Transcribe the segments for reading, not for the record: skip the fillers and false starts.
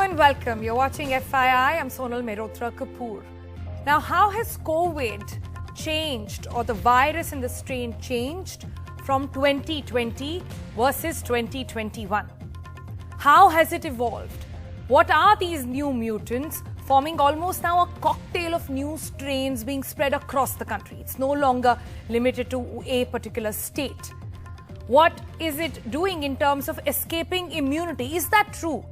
and welcome. You're watching FYI. I'm Sonal Mehrotra Kapoor. Now, how has COVID changed, or the virus and the strain changed from 2020 versus 2021? How has it evolved? What are these new mutants forming almost now a cocktail of new strains being spread across the country? It's no longer limited to a particular state. What is it doing in terms of escaping immunity? Is that true?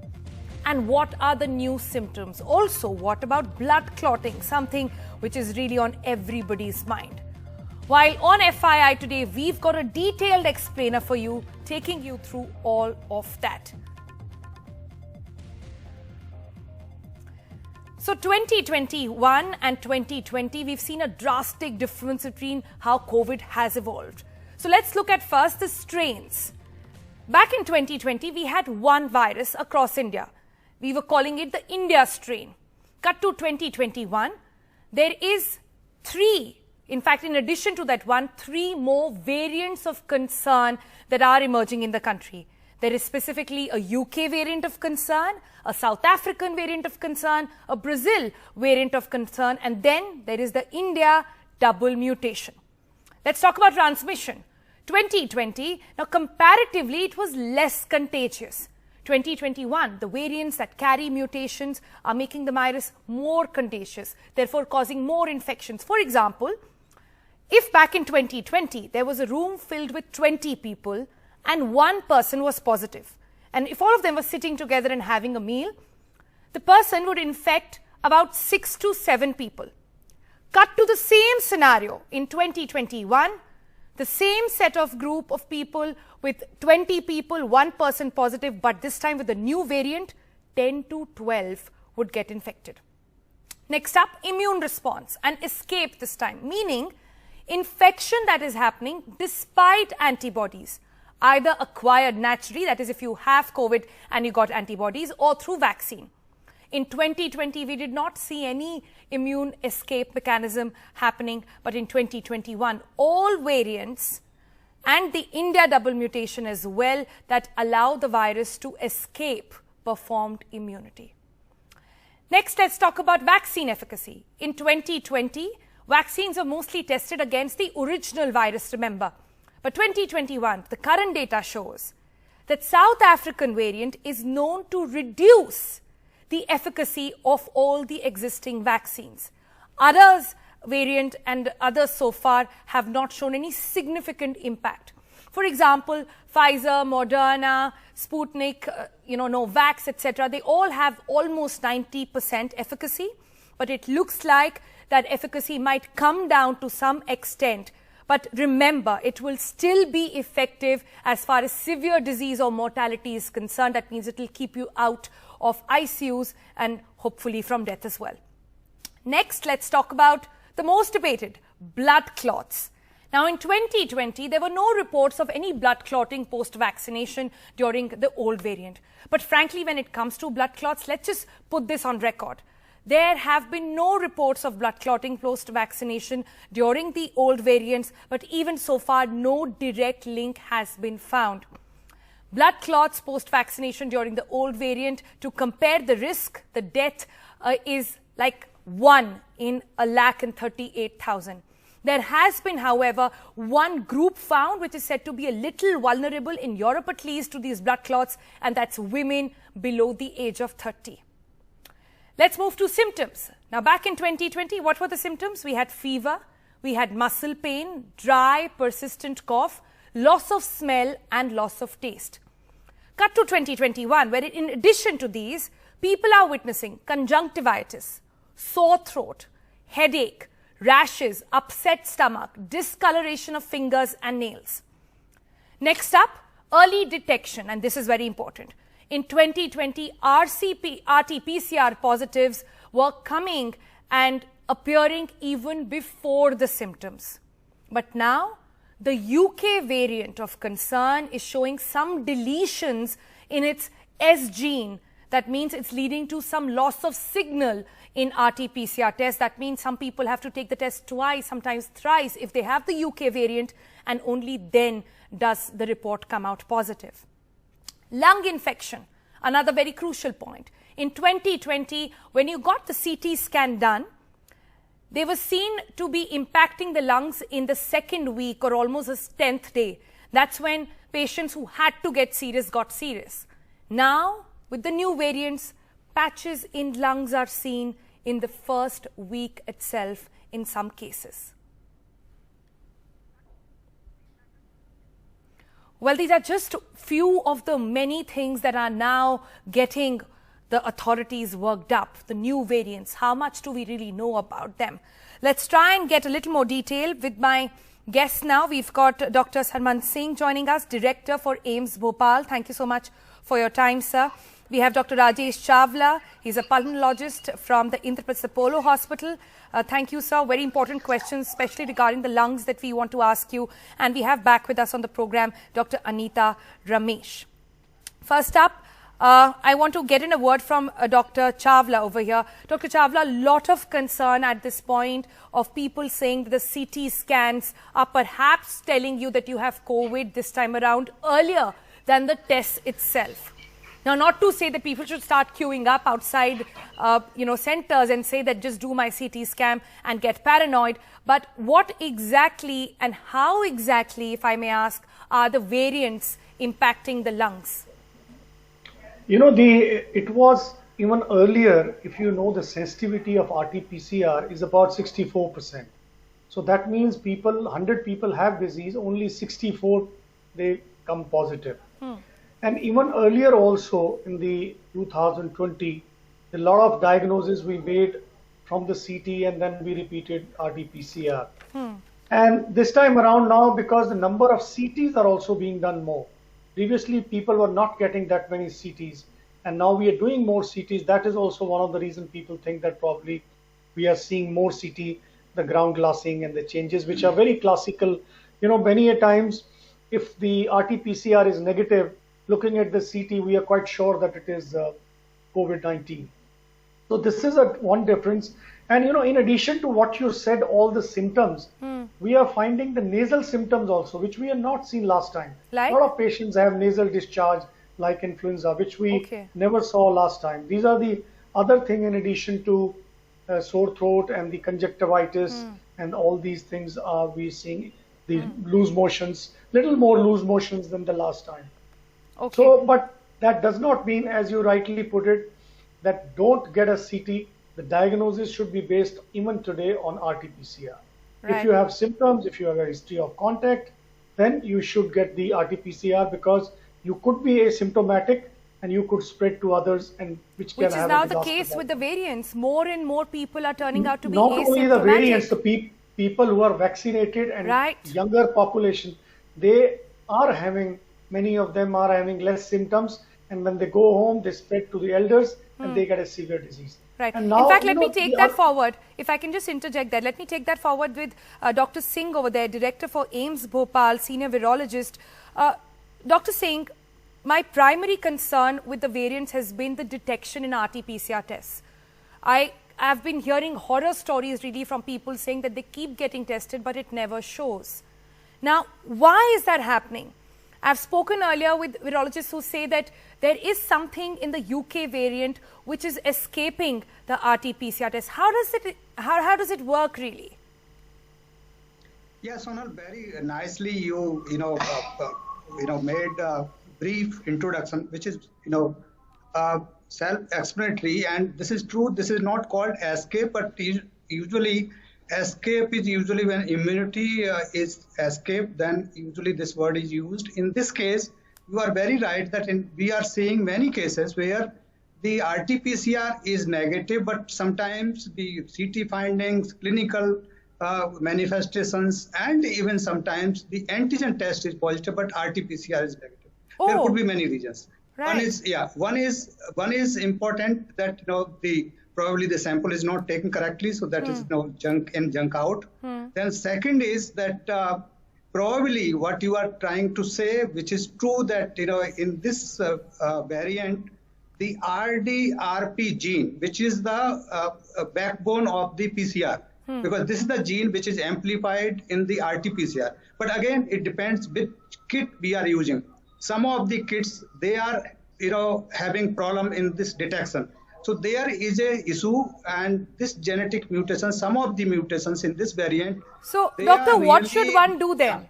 And what are the new symptoms? Also, what about blood clotting, something which is really on everybody's mind? While on FYI today, we've got a detailed explainer for you, taking you through all of that. So 2021 and 2020, we've seen a drastic difference between how COVID has evolved. So let's look at first the strains. Back in 2020, we had one virus across India. We were calling it the India strain. Cut to 2021, there is three, in fact, in addition to that one, three more variants of concern that are emerging in the country. There is specifically a UK variant of concern, a South African variant of concern, a Brazil variant of concern, and then there is the India double mutation. Let's talk about transmission. 2020, now comparatively, it was less contagious. 2021, the variants that carry mutations are making the virus more contagious, therefore causing more infections. For example, if back in 2020, there was a room filled with 20 people and one person was positive, and if all of them were sitting together and having a meal, the person would infect about 6 to 7 people. Cut to the same scenario in 2021, the same set of group of people with 20 people, one person positive, but this time with the new variant, 10 to 12 would get infected. Next up, immune response and escape this time, meaning infection that is happening despite antibodies, either acquired naturally, that is if you have COVID and you got antibodies, or through vaccine. In 2020, we did not see any immune escape mechanism happening, but in 2021, all variants and the India double mutation as well that allow the virus to escape performed immunity. Next, let's talk about vaccine efficacy. In 2020, vaccines are mostly tested against the original virus, remember. But 2021, the current data shows that South African variant is known to reduce the efficacy of all the existing vaccines. Others variant and others so far have not shown any significant impact. For example, Pfizer, Moderna, Sputnik, Novax, etc., they all have almost 90% efficacy, but it looks like that efficacy might come down to some extent. But remember, it will still be effective as far as severe disease or mortality is concerned. That means it will keep you out of ICUs and hopefully from death as well. Next, let's talk about the most debated, blood clots. Now, in 2020, there were no reports of any blood clotting post-vaccination during the old variant. But frankly, when it comes to blood clots, let's just put this on record. There have been no reports of blood clotting post-vaccination during the old variants, but even so far, no direct link has been found. Blood clots post-vaccination during the old variant, to compare the risk, the death is like 1 in 138,000. There has been, however, one group found which is said to be a little vulnerable, in Europe at least, to these blood clots, and that's women below the age of 30. Let's move to symptoms. Now, back in 2020, what were the symptoms? We had fever, we had muscle pain, dry, persistent cough, loss of smell and loss of taste. Cut to 2021, where in addition to these, people are witnessing conjunctivitis, sore throat, headache, rashes, upset stomach, discoloration of fingers and nails. Next up, early detection, and this is very important. In 2020, RT-PCR positives were coming and appearing even before the symptoms. But now, the UK variant of concern is showing some deletions in its S gene. That means it's leading to some loss of signal in RT-PCR tests. That means some people have to take the test twice, sometimes thrice, if they have the UK variant, and only then does the report come out positive. Lung infection. Another very crucial point. In 2020, when you got the CT scan done, they were seen to be impacting the lungs in the second week or almost the 10th day. That's when patients who had to get serious got serious. Now, with the new variants, patches in lungs are seen in the first week itself in some cases. Well, these are just few of the many things that are now getting the authorities worked up, the new variants. How much do we really know about them? Let's try and get a little more detail with my guests now. We've got Dr. Sarman Singh joining us, Director for AIIMS Bhopal. Thank you so much for your time, sir. We have Dr. Rajesh Chawla. He's a pulmonologist from the Indraprastha Apollo Hospital. Thank you, sir. Very important questions, especially regarding the lungs that we want to ask you. And we have back with us on the program Dr. Anita Ramesh. First up, I want to get in a word from Dr. Chawla over here. Dr. Chawla, a lot of concern at this point of people saying that the CT scans are perhaps telling you that you have COVID this time around earlier than the test itself. Now, not to say that people should start queuing up outside, centers and say that just do my CT scan and get paranoid. But what exactly and how exactly, if I may ask, are the variants impacting the lungs? It was even earlier, if you know, the sensitivity of RT-PCR is about 64%. So that means 100 people have disease, only 64, they come positive. And even earlier also in the 2020, a lot of diagnoses we made from the CT and then we repeated RT-PCR. And this time around now, because the number of CTs are also being done more. Previously, people were not getting that many CTs, and now we are doing more CTs. That is also one of the reasons people think that probably we are seeing more CT, the ground glassing and the changes, which are very classical. Many a times, if the RT-PCR is negative, looking at the CT, we are quite sure that it is COVID-19. So this is one difference. And, in addition to what you said, all the symptoms, we are finding the nasal symptoms also, which we have not seen last time. Like? A lot of patients have nasal discharge like influenza, which we never saw last time. These are the other thing in addition to sore throat and the conjunctivitis and all these things are we seeing the loose motions, little more loose motions than the last time. So, but that does not mean, as you rightly put it, that don't get a CT. The diagnosis should be based even today on RT-PCR. If you have symptoms, if you have a history of contact, then you should get the RT-PCR because you could be asymptomatic and you could spread to others, and which is now the case with the variants. More and more people are turning out to be not asymptomatic. only the variants, the people who are vaccinated and younger population, they are having, many of them are having less symptoms, and when they go home, they spread to the elders and they get a severe disease. And now, in fact, let me take that forward. If I can just interject that, let me take that forward with Dr. Singh over there, Director for AIIMS Bhopal, Senior Virologist. Dr. Singh, my primary concern with the variants has been the detection in RT-PCR tests. I have been hearing horror stories really from people saying that they keep getting tested, but it never shows. Now, why is that happening? I've spoken earlier with virologists who say that there is something in the UK variant which is escaping the RT-PCR test. How does it work really? Yes, Sonal, very nicely you made a brief introduction, which is self-explanatory, and this is true. This is not called escape, but usually escape is usually when immunity is escaped, then usually this word is used. In this case, you are very right that we are seeing many cases where the RT-PCR is negative, but sometimes the CT findings, clinical manifestations, and even sometimes the antigen test is positive, but RT-PCR is negative. There could be many reasons. One is important that probably the sample is not taken correctly, so that is junk in, junk out. Then second is that probably what you are trying to say, which is true, that in this variant, the RDRP gene, which is the backbone of the PCR, because this is the gene which is amplified in the RT-PCR. But again, it depends which kit we are using. Some of the kits, they are having problem in this detection. So there is a issue, and this genetic mutation, some of the mutations in this variant. So, doctor, what should one do then?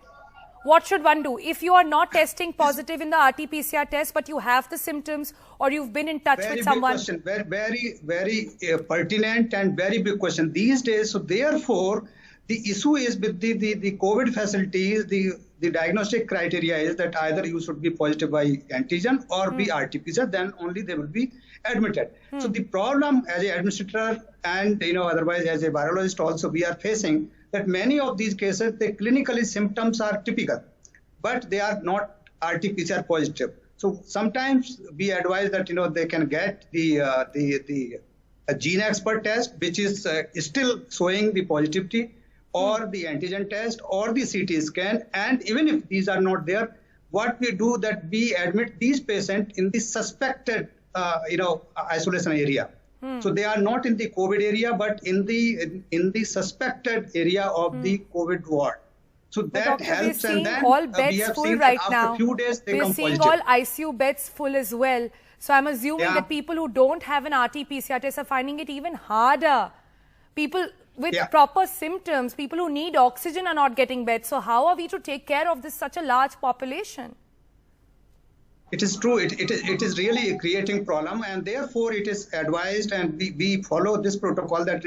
What should one do if you are not testing positive in the RT-PCR test, but you have the symptoms or you've been in touch with someone? Question. Very pertinent and very big question these days. So therefore, the issue is with the COVID facilities, the diagnostic criteria is that either you should be positive by antigen or be RT-PCR, then only they will be admitted. So the problem as an administrator and otherwise as a virologist also we are facing that many of these cases, the clinically symptoms are typical, but they are not RT-PCR positive. So sometimes we advise that they can get the gene expert test, which is still showing the positivity, or the antigen test, or the CT scan. And even if these are not there, what we do that we admit these patients in the suspected isolation area. So they are not in the COVID area, but in the suspected area of the COVID ward. So that helps, and then all beds we have full seen right that now. after a few days they come We're seeing positive. all ICU beds full as well. So I'm assuming that people who don't have an RT-PCR test are finding it even harder. People with proper symptoms, people who need oxygen are not getting beds. So how are we to take care of this such a large population? It is true. It is really creating problem, and therefore it is advised, and we follow this protocol that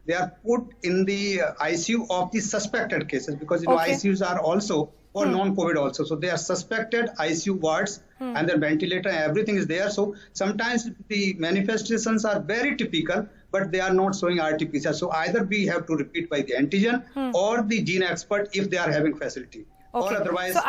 they are put in the ICU of the suspected cases, because ICUs are also for non-COVID also. So they are suspected ICU wards, and the ventilator, everything is there. So sometimes the manifestations are very typical, but they are not showing RT-PCR. So either we have to repeat by the antigen or the gene expert if they are having facility, or otherwise. So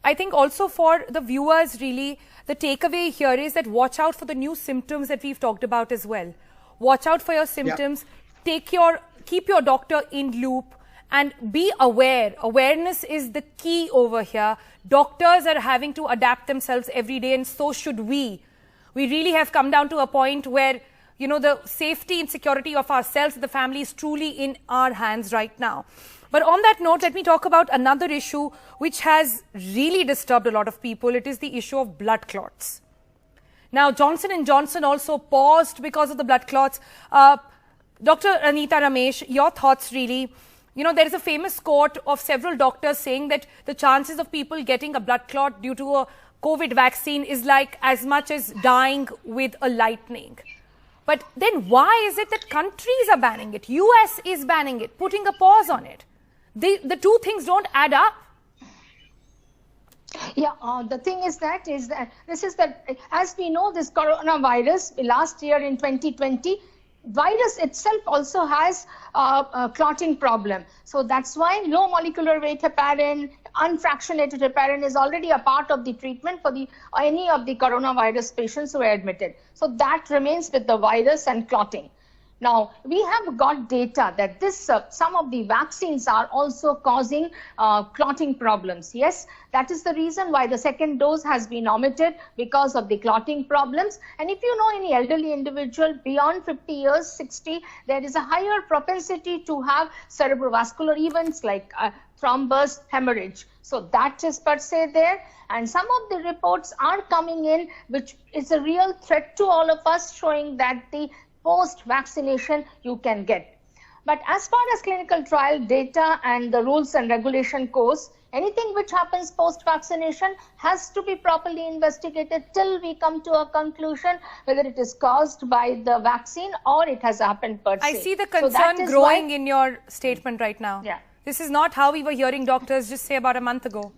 I think also for the viewers, really, the takeaway here is that watch out for the new symptoms that we've talked about as well. Watch out for your symptoms. Keep your doctor in loop and be aware. Awareness is the key over here. Doctors are having to adapt themselves every day, and so should we. We really have come down to a point where, the safety and security of ourselves and the family is truly in our hands right now. But on that note, let me talk about another issue which has really disturbed a lot of people. It is the issue of blood clots. Now, Johnson & Johnson also paused because of the blood clots. Dr. Anita Ramesh, your thoughts really. There is a famous quote of several doctors saying that the chances of people getting a blood clot due to a COVID vaccine is like as much as dying with a lightning. But then why is it that countries are banning it? US is banning it, putting a pause on it. The two things don't add up. Yeah, the thing is that as we know, this coronavirus last year in 2020, virus itself also has a clotting problem. So that's why low molecular weight heparin, unfractionated heparin is already a part of the treatment for any of the coronavirus patients who are admitted. So that remains with the virus and clotting. Now, we have got data that some of the vaccines are also causing clotting problems. Yes, that is the reason why the second dose has been omitted, because of the clotting problems. And if you know any elderly individual beyond 50 years, 60, there is a higher propensity to have cerebrovascular events like thrombus, hemorrhage. So that is per se there. And some of the reports are coming in, which is a real threat to all of us, showing that the post-vaccination you can get. But as far as clinical trial data and the rules and regulation goes, anything which happens post-vaccination has to be properly investigated till we come to a conclusion whether it is caused by the vaccine or it has happened per se. I see the concern growing in your statement right now. Yeah. This is not how we were hearing doctors just say about a month ago.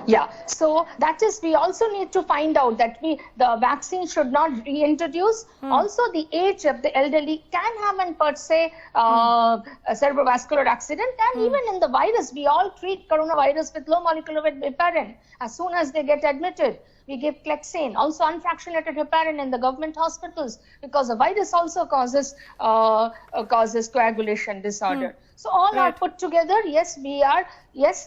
Yeah, so that is, we also need to find out that the vaccine should not reintroduce. Also, the age of the elderly can have an per se a cerebrovascular accident, and even in the virus, we all treat coronavirus with low molecular weight heparin as soon as they get admitted. We give Clexane, also unfractionated heparin in the government hospitals, because the virus also causes coagulation disorder. So all are put together. Yes,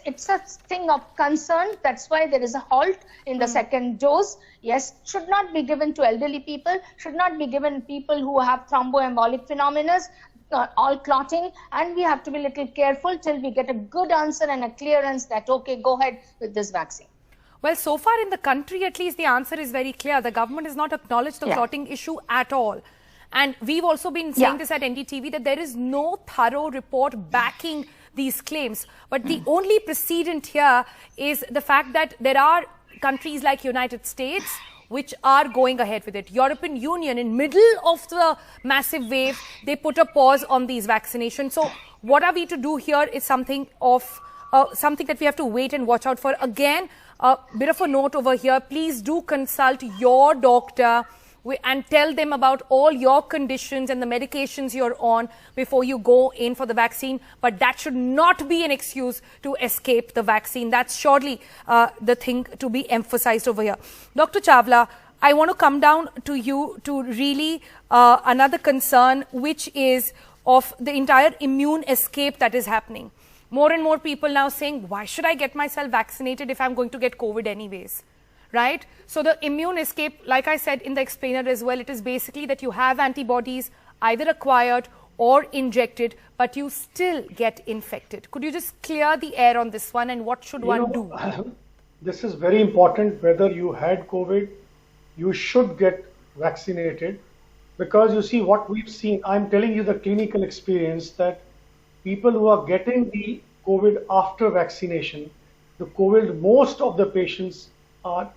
it's a thing of concern. That's why there is a halt in the second dose. Yes, should not be given to elderly people, should not be given people who have thromboembolic phenomena, all clotting, and we have to be a little careful till we get a good answer and a clearance that, okay, go ahead with this vaccine. Well, so far in the country, at least, the answer is very clear. The government has not acknowledged the clotting issue at all. And we've also been saying this at NDTV, that there is no thorough report backing these claims. But the only precedent here is the fact that there are countries like United States which are going ahead with it. European Union, in middle of the massive wave, they put a pause on these vaccinations. So what are we to do here is something that we have to wait and watch out for. Again, a bit of a note over here. Please do consult your doctor and tell them about all your conditions and the medications you're on before you go in for the vaccine. But that should not be an excuse to escape the vaccine. That's surely the thing to be emphasized over here. Dr. Chawla, I want to come down to you to really another concern, which is of the entire immune escape that is happening. More and more people now saying, why should I get myself vaccinated if I'm going to get COVID anyways? Right? So the immune escape, like I said in the explainer as well, it is basically that you have antibodies either acquired or injected, but you still get infected. Could you just clear the air on this one, and what should one do? This is very important. Whether you had COVID, you should get vaccinated, because you see what we've seen. I'm telling you the clinical experience, that people who are getting the COVID after vaccination, the COVID, most of the patients are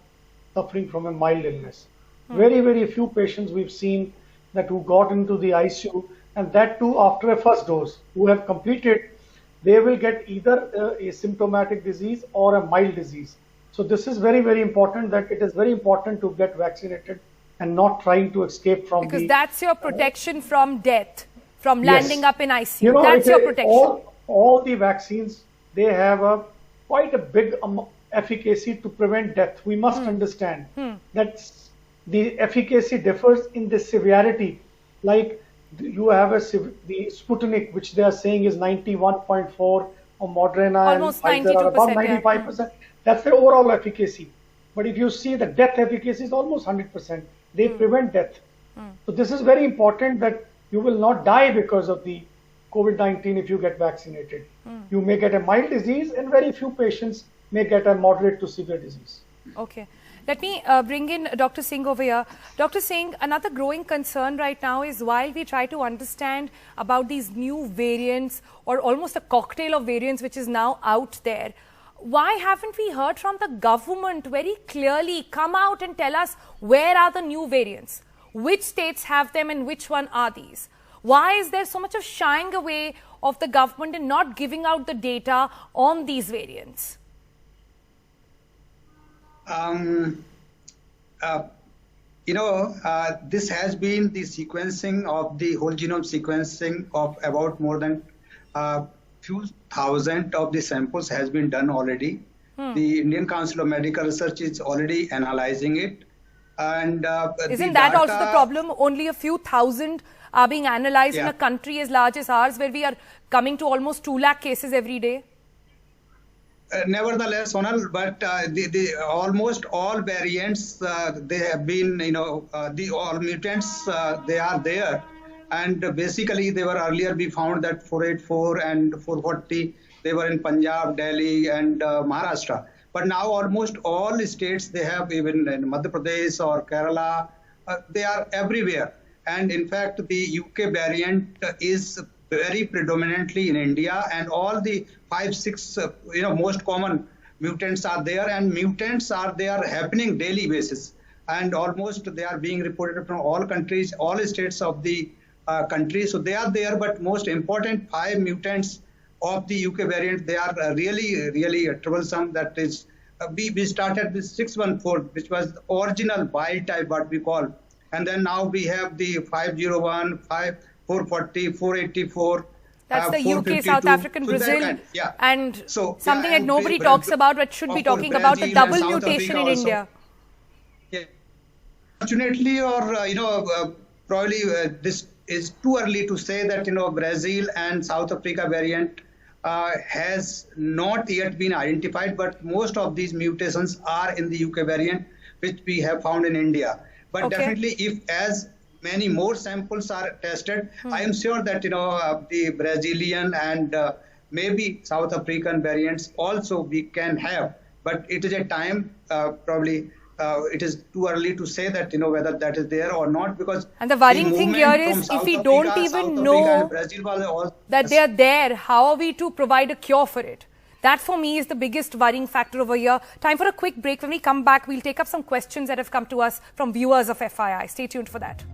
suffering from a mild illness. Very, very few patients we've seen that who got into the ICU, and that too after a first dose, who have completed, they will get either a symptomatic disease or a mild disease. So this is very, very important, that it is very important to get vaccinated and not trying to escape from because that's your protection from death, from landing up in ICU. You know, that's your protection. All the vaccines, they have quite a big efficacy to prevent death. We must understand that the efficacy differs in the severity. Like you have the Sputnik, which they are saying is 91.4, or Moderna almost and Pfizer are about 95%. Yeah. That's the overall efficacy. But if you see the death efficacy is almost 100%. They prevent death. So this is very important, that you will not die because of the COVID-19 if you get vaccinated. You may get a mild disease, and very few patients may get a moderate to severe disease. Okay. Let me bring in Dr. Singh over here. Dr. Singh, another growing concern right now is, while we try to understand about these new variants, or almost a cocktail of variants which is now out there, why haven't we heard from the government very clearly come out and tell us where are the new variants? Which states have them and which one are these? Why is there so much of shying away of the government and not giving out the data on these variants? This has been the sequencing of the whole genome sequencing of about more than few thousand of the samples has been done already. The Indian Council of Medical Research is already analyzing it. And isn't that also the problem? Only a few thousand are being analyzed in a country as large as ours, where we are coming to almost 2 lakh cases every day. Nevertheless, Sonal, but the almost all variants, they have been, all mutants, they are there. And basically, they were earlier we found that 484 and 440, they were in Punjab, Delhi, and Maharashtra. But now almost all states, they have, even in Madhya Pradesh or Kerala, they are everywhere. And in fact, the UK variant is very predominantly in India, and all the 5, 6, most common mutants are there, and mutants are happening daily basis. And almost they are being reported from all countries, all states of the country. So they are there, but most important 5 mutants of the UK variant, they are really, really troublesome. That is, we started with 614, which was the original wild type, what we call. And then now we have the 501, 440, 484. That's the UK, South African, Brazil, and something that nobody talks about, but should be talking about, the double mutation in India. Yeah. Fortunately, or probably this is too early to say that Brazil and South Africa variant has not yet been identified, but most of these mutations are in the UK variant, which we have found in India. But definitely, if as many more samples are tested, I am sure that the Brazilian and maybe South African variants also we can have but it is a time probably. It is too early to say that whether that is there or not, because and the worrying thing here is if we don't even know that they are there, how are we to provide a cure for it? That for me is the biggest worrying factor over here. Time for a quick break. When we come back, we'll take up some questions that have come to us from viewers of FYI. Stay tuned for that.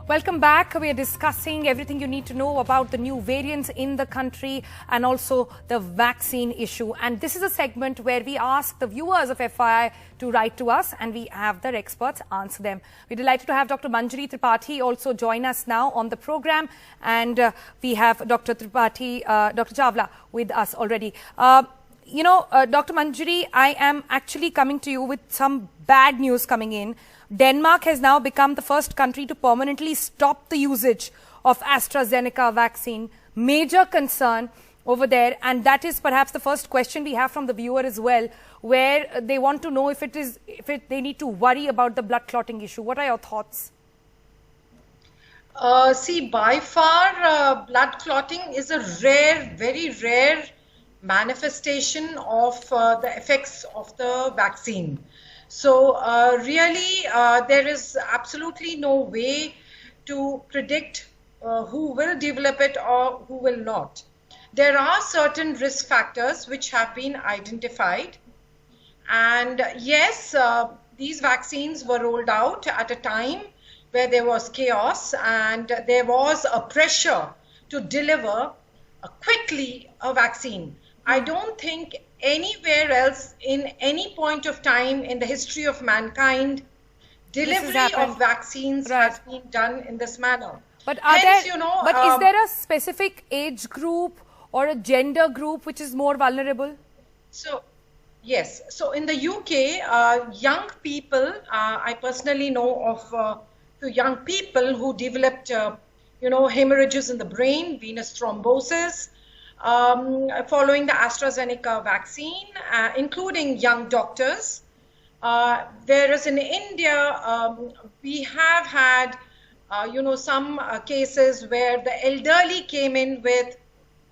Welcome back. We are discussing everything you need to know about the new variants in the country and also the vaccine issue. And this is a segment where we ask the viewers of FYI to write to us and we have their experts answer them. We're delighted to have Dr. Manjari Tripathi also join us now on the program. And we have Dr. Tripathi, Dr. Chawla with us already. Dr. Manjari, I am actually coming to you with some bad news coming in. Denmark has now become the first country to permanently stop the usage of AstraZeneca vaccine. Major concern over there, and that is perhaps the first question we have from the viewer as well, where they want to know if they need to worry about the blood clotting issue. What are your thoughts? See, by far, blood clotting is a rare, very rare manifestation of the effects of the vaccine. So really, there is absolutely no way to predict who will develop it or who will not. There are certain risk factors which have been identified. And yes, these vaccines were rolled out at a time where there was chaos and there was a pressure to deliver quickly a vaccine. I don't think anywhere else in any point of time in the history of mankind, delivery of vaccines has been done in this manner. But is there a specific age group or a gender group which is more vulnerable? So, yes. So in the UK, young people, I personally know of few young people who developed, hemorrhages in the brain, venous thrombosis, following the AstraZeneca vaccine, including young doctors. Whereas in India, we have had, some cases where the elderly came in with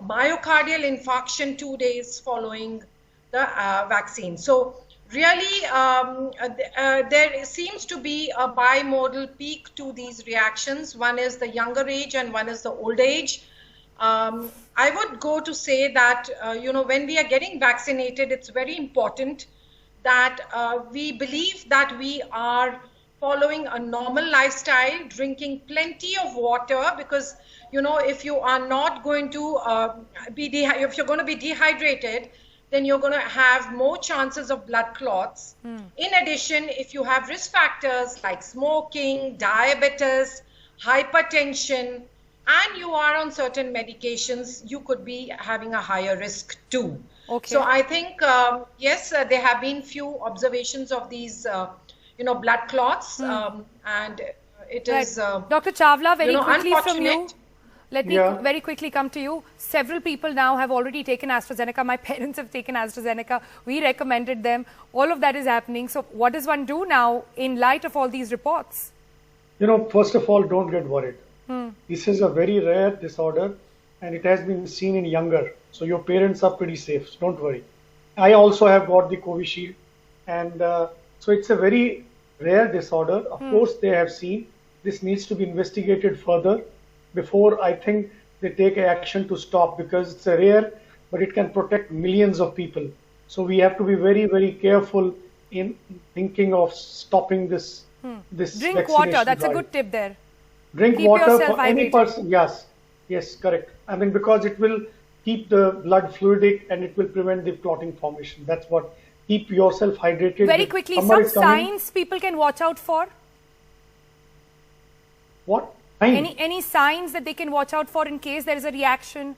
myocardial infarction 2 days following the vaccine. So really, there seems to be a bimodal peak to these reactions. One is the younger age and one is the old age. I would go to say that, when we are getting vaccinated, it's very important that we believe that we are following a normal lifestyle, drinking plenty of water, because, if you are not going to if you're going to be dehydrated, then you're going to have more chances of blood clots. In addition, if you have risk factors like smoking, diabetes, hypertension, and you are on certain medications, you could be having a higher risk too. Okay. So I think, yes, there have been few observations of these, blood clots, and it is, Dr. Chawla, very quickly from you. Let me very quickly come to you. Several people now have already taken AstraZeneca. My parents have taken AstraZeneca. We recommended them. All of that is happening. So what does one do now in light of all these reports? First of all, don't get worried. This is a very rare disorder and it has been seen in younger. So your parents are pretty safe. So don't worry. I also have got the Covishield, and so it's a very rare disorder. Of course, they have seen this needs to be investigated further before I think they take action to stop, because it's a rare, but it can protect millions of people. So we have to be very, very careful in thinking of stopping this. Drink water. That's a good tip there. Drink water for any person. Yes, correct. I mean, because it will keep the blood fluidic and it will prevent the clotting formation. That's what. Keep yourself hydrated. Very quickly, some signs people can watch out for? What? Any signs that they can watch out for in case there is a reaction?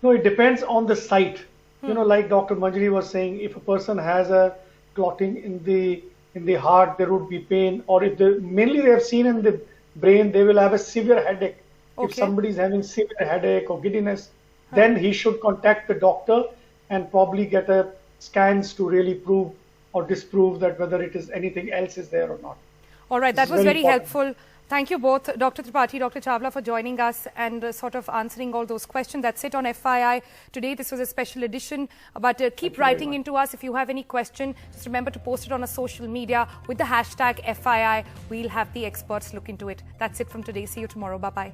No, it depends on the site. Like Dr. Manjari was saying, if a person has a clotting in the heart, there would be pain, or if mainly they have seen in the brain, they will have a severe headache. Okay. If somebody is having severe headache or giddiness, then he should contact the doctor and probably get a scans to really prove or disprove that whether it is anything else is there or not. All right, that was very helpful. Thank you both, Dr. Tripathi, Dr. Chawla, for joining us and sort of answering all those questions. That's it on FYI today. This was a special edition, but keep writing into us if you have any question. Just remember to post it on our social media with the hashtag FYI. We'll have the experts look into it. That's it from today. See you tomorrow. Bye-bye.